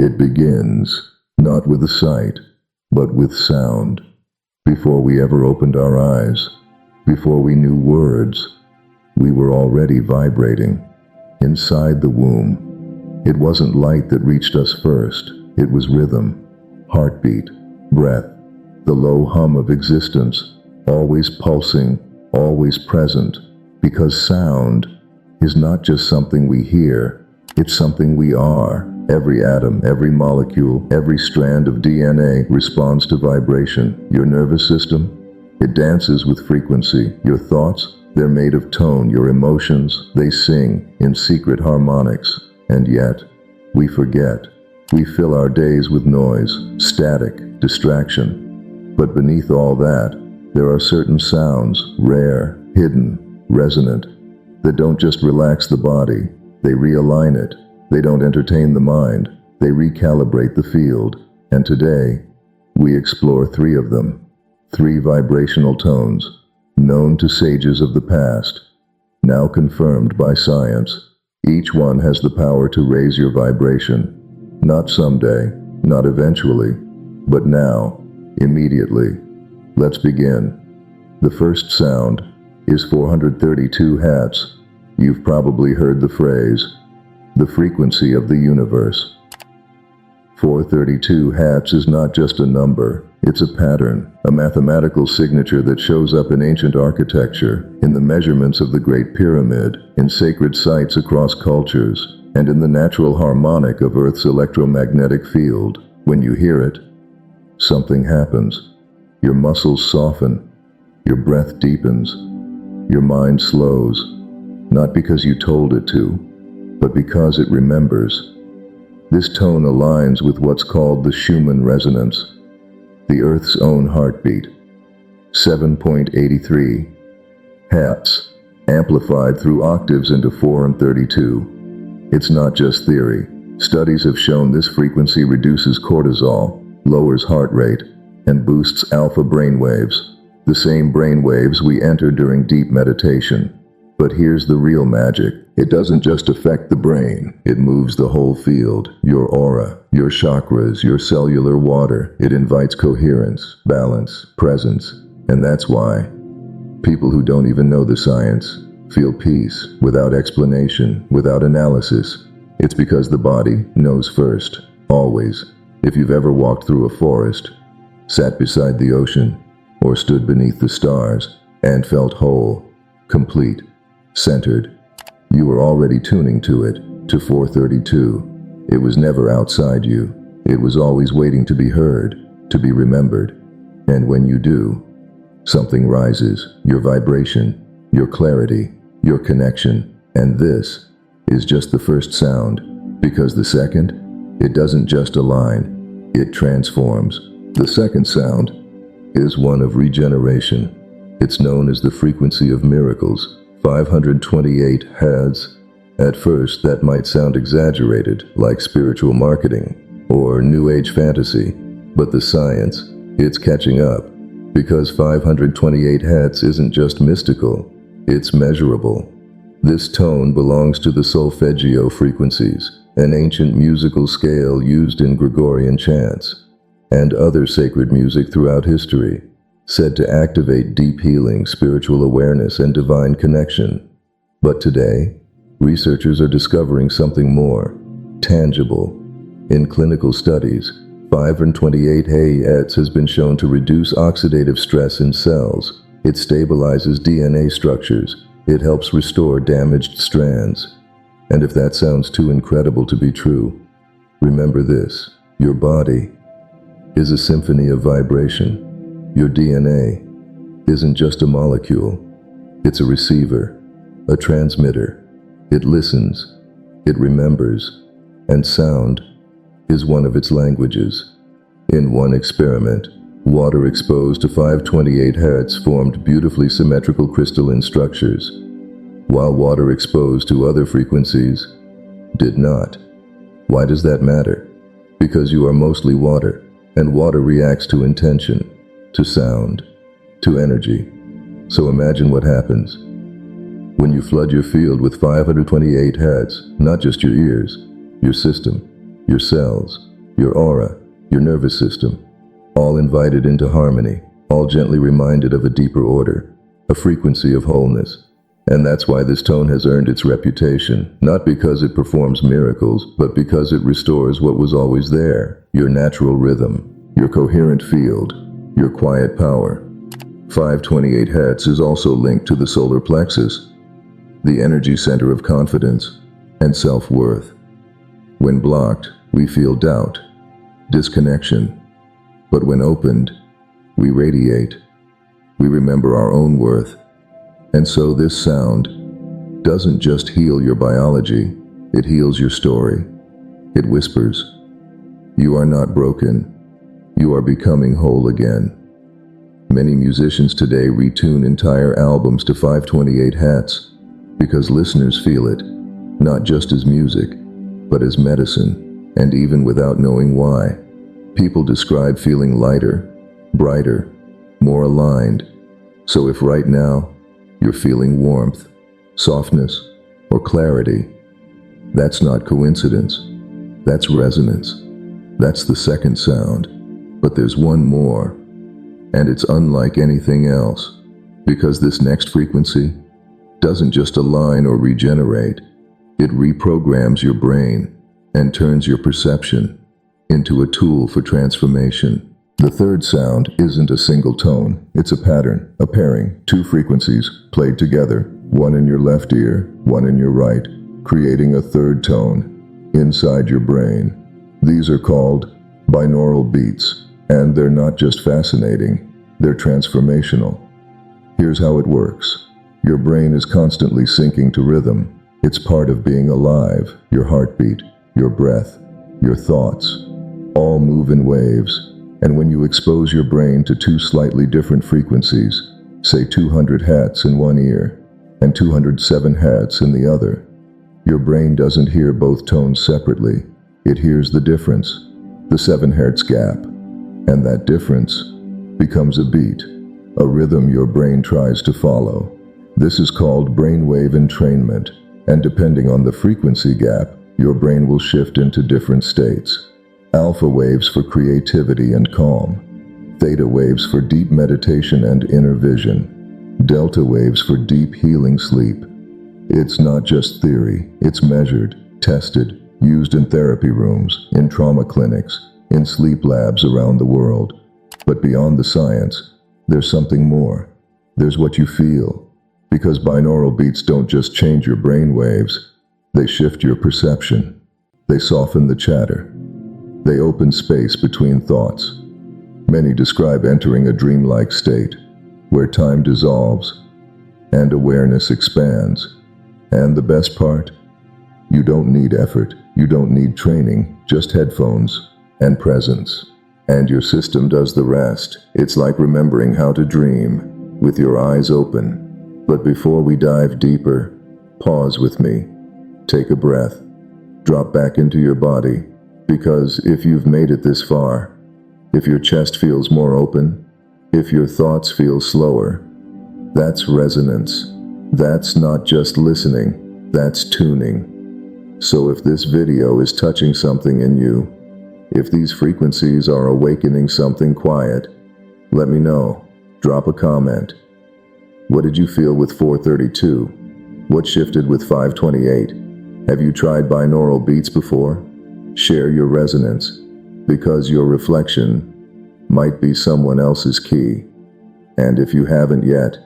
It begins, not with a sight, but with sound. Before we ever opened our eyes, before we knew words, we were already vibrating. Inside the womb, it wasn't light that reached us first, it was rhythm, heartbeat, breath, the low hum of existence, always pulsing, always present, because sound is not just something we hear, it's something we are. Every atom, every molecule, every strand of DNA responds to vibration. Your nervous system, it dances with frequency. Your thoughts, they're made of tone. Your emotions, they sing in secret harmonics. And yet, we forget. We fill our days with noise, static, distraction. But beneath all that, there are certain sounds, rare, hidden, resonant, that don't just relax the body, they realign it. They don't entertain the mind, they recalibrate the field. And today, we explore 3 of them. 3 vibrational tones, known to sages of the past, now confirmed by science. Each one has the power to raise your vibration. Not someday, not eventually, but now, immediately. Let's begin. The first sound is 432 Hz. You've probably heard the phrase, the frequency of the universe. 432 Hz is not just a number, it's a pattern, a mathematical signature that shows up in ancient architecture, in the measurements of the Great Pyramid, in sacred sites across cultures, and in the natural harmonic of Earth's electromagnetic field. When you hear it, something happens. Your muscles soften, your breath deepens, your mind slows, not because you told it to, but because it remembers. This tone aligns with what's called the Schumann resonance, the Earth's own heartbeat. 7.83 Hz, amplified through octaves into 4 and 32. It's not just theory. Studies have shown this frequency reduces cortisol, lowers heart rate, and boosts alpha brainwaves, the same brainwaves we enter during deep meditation. But here's the real magic. It doesn't just affect the brain, it moves the whole field, your aura, your chakras, your cellular water. It invites coherence, balance, presence. And that's why people who don't even know the science feel peace without explanation, without analysis. It's because the body knows first, always. If you've ever walked through a forest, sat beside the ocean, or stood beneath the stars, and felt whole, complete, centered, you were already tuning to it, to 432. It was never outside you. It was always waiting to be heard, to be remembered. And when you do, something rises, your vibration, your clarity, your connection. And this is just the first sound, because the second, it doesn't just align, it transforms. The second sound is one of regeneration. It's known as the frequency of miracles. 528 Hz. At first, that might sound exaggerated, like spiritual marketing or New Age fantasy, but the science, it's catching up, because 528 Hz isn't just mystical, it's measurable. This tone belongs to the Solfeggio Frequencies, an ancient musical scale used in Gregorian chants and other sacred music throughout history, said to activate deep healing, spiritual awareness, and divine connection. But today, researchers are discovering something more tangible. In clinical studies, 528 Hz has been shown to reduce oxidative stress in cells. It stabilizes DNA structures. It helps restore damaged strands. And if that sounds too incredible to be true, remember this: your body is a symphony of vibration. Your DNA isn't just a molecule, it's a receiver, a transmitter. It listens, it remembers, and sound is one of its languages. In one experiment, water exposed to 528 Hz formed beautifully symmetrical crystalline structures, while water exposed to other frequencies did not. Why does that matter? Because you are mostly water, and water reacts to intention, to sound, to energy. So imagine what happens when you flood your field with 528 Hz, not just your ears, your system, your cells, your aura, your nervous system, all invited into harmony, all gently reminded of a deeper order, a frequency of wholeness. And that's why this tone has earned its reputation, not because it performs miracles, but because it restores what was always there, your natural rhythm, your coherent field, your quiet power. 528 Hz is also linked to the solar plexus, the energy center of confidence and self-worth. When blocked, we feel doubt, disconnection, but when opened, we radiate. We remember our own worth. And so this sound doesn't just heal your biology, it heals your story. It whispers, you are not broken, you are becoming whole again. Many musicians today retune entire albums to 528 Hz because listeners feel it, not just as music, but as medicine, and even without knowing why. People describe feeling lighter, brighter, more aligned. So if right now you're feeling warmth, softness, or clarity, that's not coincidence. That's resonance. That's the second sound. But there's one more, and it's unlike anything else, because this next frequency doesn't just align or regenerate. It reprograms your brain and turns your perception into a tool for transformation. The third sound isn't a single tone, it's a pattern, a pairing, two frequencies played together, one in your left ear, one in your right, creating a third tone inside your brain. These are called binaural beats, and they're not just fascinating, they're transformational. Here's how it works. Your brain is constantly syncing to rhythm. It's part of being alive. Your heartbeat, your breath, your thoughts, all move in waves. And when you expose your brain to two slightly different frequencies, say 200 Hz in one ear and 207 Hz in the other, your brain doesn't hear both tones separately. It hears the difference, the 7 Hz gap. And that difference becomes a beat, a rhythm your brain tries to follow. This is called brainwave entrainment, and depending on the frequency gap, your brain will shift into different states. Alpha waves for creativity and calm, theta waves for deep meditation and inner vision, delta waves for deep healing sleep. It's not just theory, it's measured, tested, used in therapy rooms, in trauma clinics, in sleep labs around the world. But beyond the science, there's something more. There's what you feel. Because binaural beats don't just change your brain waves, they shift your perception. They soften the chatter. They open space between thoughts. Many describe entering a dreamlike state, where time dissolves and awareness expands. And the best part? You don't need effort, you don't need training, just headphones and presence. And your system does the rest. It's like remembering how to dream, with your eyes open. But before we dive deeper, pause with me. Take a breath. Drop back into your body. Because if you've made it this far, if your chest feels more open, if your thoughts feel slower, that's resonance. That's not just listening, that's tuning. So if this video is touching something in you, if these frequencies are awakening something quiet, let me know. Drop a comment. What did you feel with 432? What shifted with 528? Have you tried binaural beats before? Share your resonance, because your reflection might be someone else's key. And if you haven't yet,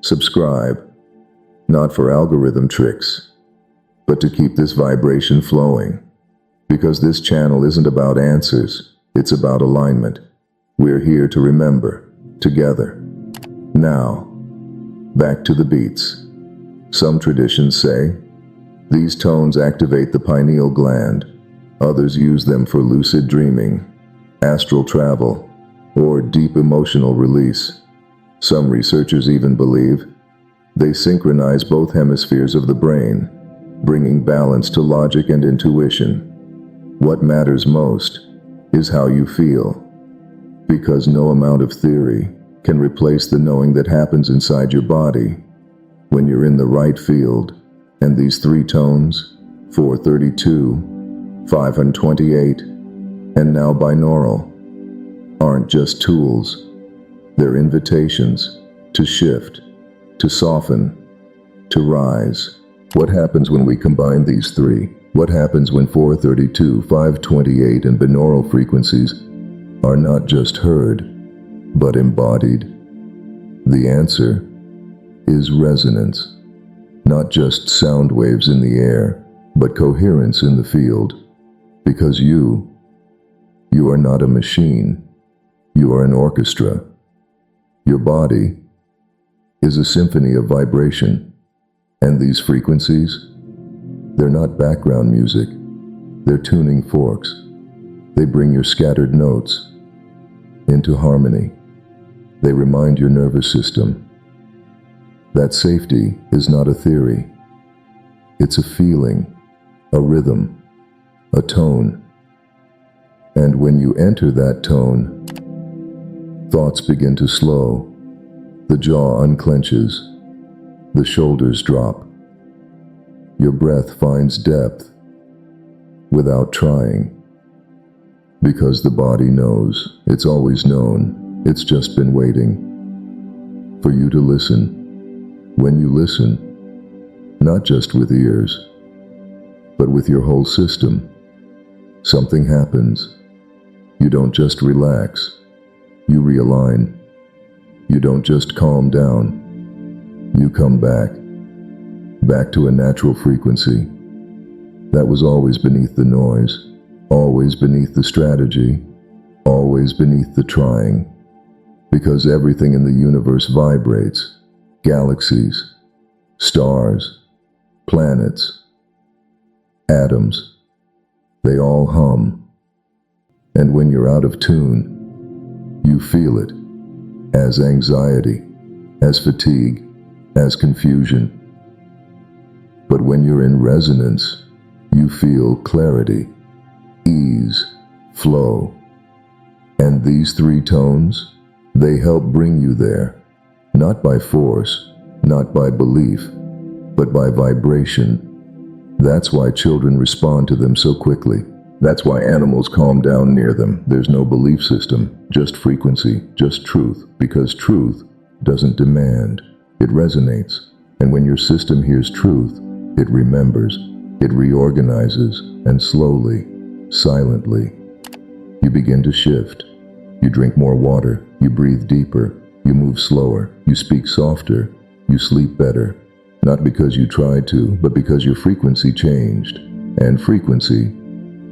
subscribe. Not for algorithm tricks, but to keep this vibration flowing. Because this channel isn't about answers, it's about alignment. We're here to remember, together. Now, back to the beats. Some traditions say, these tones activate the pineal gland. Others use them for lucid dreaming, astral travel, or deep emotional release. Some researchers even believe they synchronize both hemispheres of the brain, bringing balance to logic and intuition. What matters most is how you feel, because no amount of theory can replace the knowing that happens inside your body when you're in the right field. And these three tones, 432, 528, And now binaural aren't just tools, they're invitations to shift, to soften, to rise. What happens when we combine these three? What happens when 432, 528, and binaural frequencies are not just heard, but embodied? The answer is resonance. Not just sound waves in the air, but coherence in the field. Because you are not a machine. You are an orchestra. Your body is a symphony of vibration. And these frequencies, they're not background music. They're tuning forks. They bring your scattered notes into harmony. They remind your nervous system that safety is not a theory. It's a feeling, a rhythm, a tone. And when you enter that tone, thoughts begin to slow. The jaw unclenches. The shoulders drop. Your breath finds depth without trying. Because the body knows. It's always known. It's just been waiting for you to listen. When you listen, not just with ears, but with your whole system, something happens. You don't just relax. You realign. You don't just calm down. You come back to a natural frequency that was always beneath the noise, always beneath the strategy, always beneath the trying. Because everything in the universe vibrates. Galaxies, stars, planets, atoms, they all hum. And when you're out of tune, you feel it as anxiety, as fatigue, as confusion. But when you're in resonance, you feel clarity, ease, flow. And these three tones, they help bring you there, not by force, not by belief, but by vibration. That's why children respond to them so quickly. That's why animals calm down near them. There's no belief system, just frequency, just truth, because truth doesn't demand. It resonates, and when your system hears truth, it remembers, it reorganizes, and slowly, silently, you begin to shift. You drink more water, you breathe deeper, you move slower, you speak softer, you sleep better. Not because you tried to, but because your frequency changed. And frequency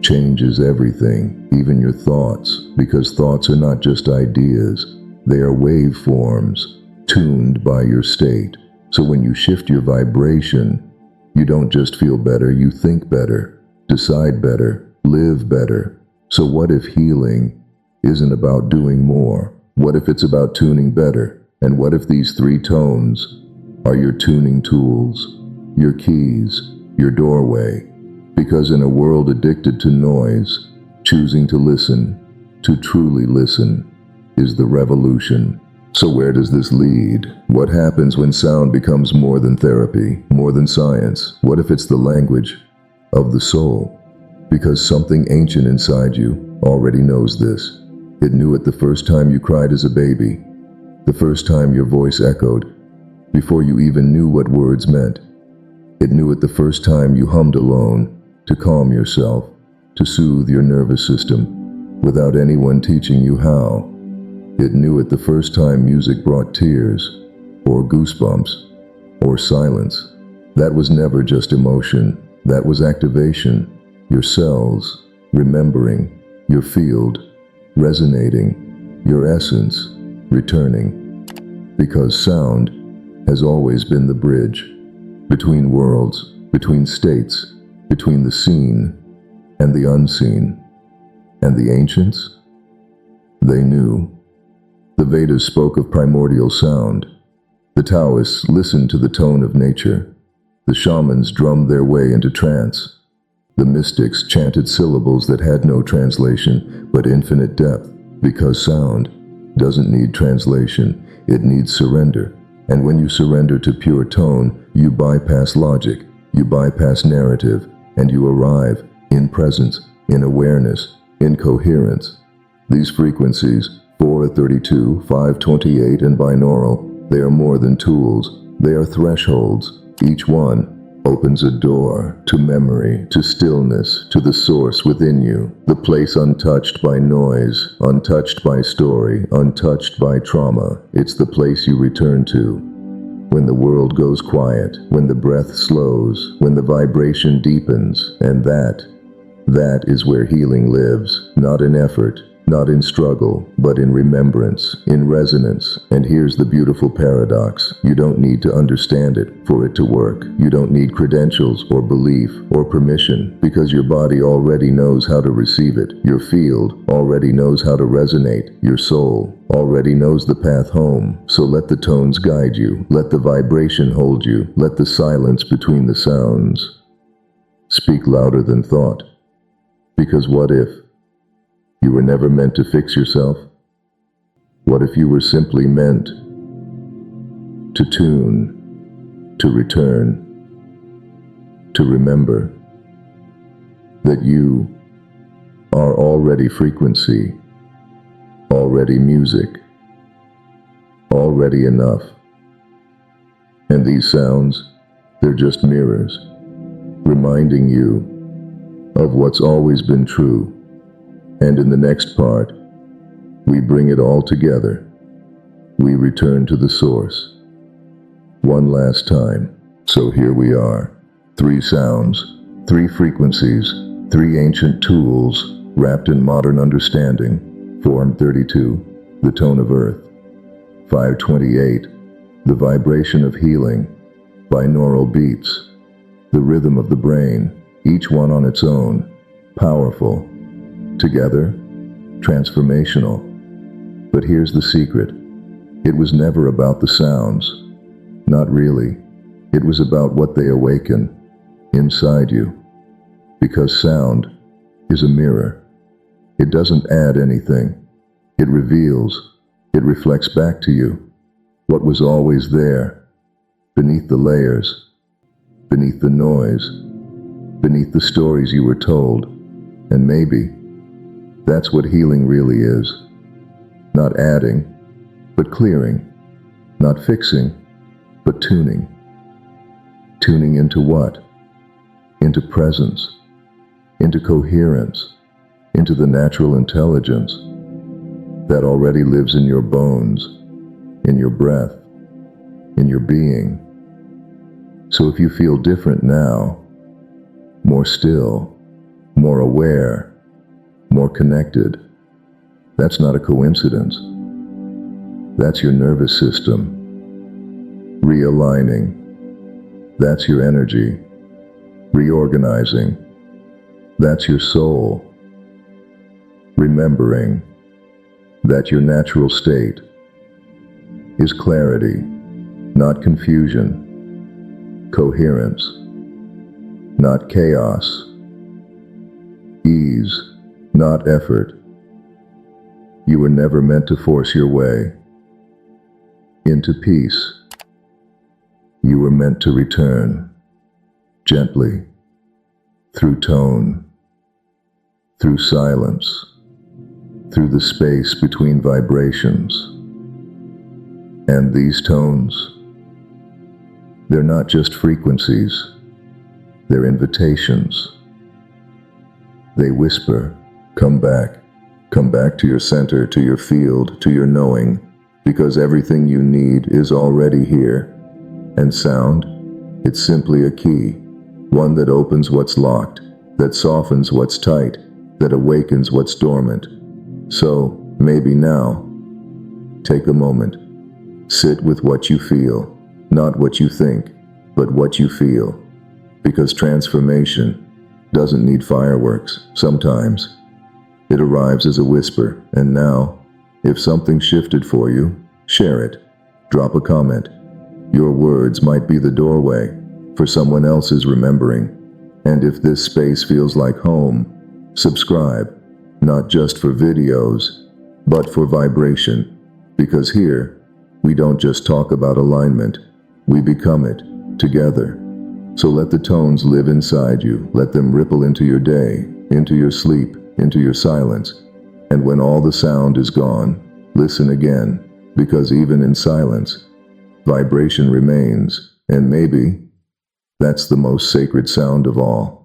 changes everything, even your thoughts, because thoughts are not just ideas, they are waveforms, tuned by your state. So when you shift your vibration, you don't just feel better, you think better, decide better, live better. So what if healing isn't about doing more? What if it's about tuning better? And what if these three tones are your tuning tools, your keys, your doorway? Because in a world addicted to noise, choosing to listen, to truly listen, is the revolution. So where does this lead? What happens when sound becomes more than therapy, more than science? What if it's the language of the soul? Because something ancient inside you already knows this. It knew it the first time you cried as a baby, the first time your voice echoed, before you even knew what words meant. It knew it the first time you hummed alone, to calm yourself, to soothe your nervous system, without anyone teaching you how. It knew it the first time music brought tears, or goosebumps, or silence. That was never just emotion, that was activation. Your cells, remembering, your field, resonating, your essence, returning. Because sound has always been the bridge between worlds, between states, between the seen and the unseen. And the ancients? They knew. The Vedas spoke of primordial sound. The Taoists listened to the tone of nature. The shamans drummed their way into trance. The mystics chanted syllables that had no translation, but infinite depth, because sound doesn't need translation, it needs surrender. And when you surrender to pure tone, you bypass logic, you bypass narrative, and you arrive in presence, in awareness, in coherence. These frequencies, 432, 528, and binaural, they are more than tools, they are thresholds. Each one opens a door to memory, to stillness, to the source within you, the place untouched by noise, untouched by story, untouched by trauma. It's the place you return to when the world goes quiet, when the breath slows, when the vibration deepens, and that is where healing lives, not in effort, not in struggle, but in remembrance, in resonance. And here's the beautiful paradox. You don't need to understand it for it to work. You don't need credentials or belief or permission, because your body already knows how to receive it. Your field already knows how to resonate. Your soul already knows the path home. So let the tones guide you. Let the vibration hold you. Let the silence between the sounds speak louder than thought. Because what if you were never meant to fix yourself? What if you were simply meant to tune, to return, to remember that you are already frequency, already music, already enough. And these sounds, they're just mirrors, reminding you of what's always been true. And in the next part, we bring it all together. We return to the source. One last time. So here we are. 3 sounds, 3 frequencies, 3 ancient tools wrapped in modern understanding. 432, the tone of earth. 528, the vibration of healing. Binaural beats, the rhythm of the brain, each one on its own, powerful. Together, transformational. But here's the secret. It was never about the sounds. Not really. It was about what they awaken inside you. Because sound is a mirror. It doesn't add anything. It reveals. It reflects back to you what was always there, beneath the layers, beneath the noise, beneath the stories you were told. And maybe that's what healing really is. Not adding, but clearing. Not fixing, but tuning. Tuning into what? Into presence, into coherence, into the natural intelligence that already lives in your bones, in your breath, in your being. So if you feel different now, more still, more aware, more connected, that's not a coincidence. That's your nervous system realigning. That's your energy reorganizing. That's your soul remembering that your natural state is clarity, not confusion, coherence, not chaos, ease, not effort. You were never meant to force your way into peace. You were meant to return gently, through tone, through silence, through the space between vibrations. And these tones, they're not just frequencies, they're invitations. They whisper, come back to your center, to your field, to your knowing, because everything you need is already here. And sound, it's simply a key, one that opens what's locked, that softens what's tight, that awakens what's dormant. So, maybe now, take a moment, sit with what you feel, not what you think, but what you feel. Because transformation doesn't need fireworks. Sometimes it arrives as a whisper. And now, if something shifted for you, share it. Drop a comment. Your words might be the doorway for someone else's remembering. And if this space feels like home, subscribe, not just for videos, but for vibration. Because here, we don't just talk about alignment, we become it together. So let the tones live inside you. Let them ripple into your day, into your sleep, into your silence. And when all the sound is gone, listen again, because even in silence, vibration remains, and maybe that's the most sacred sound of all.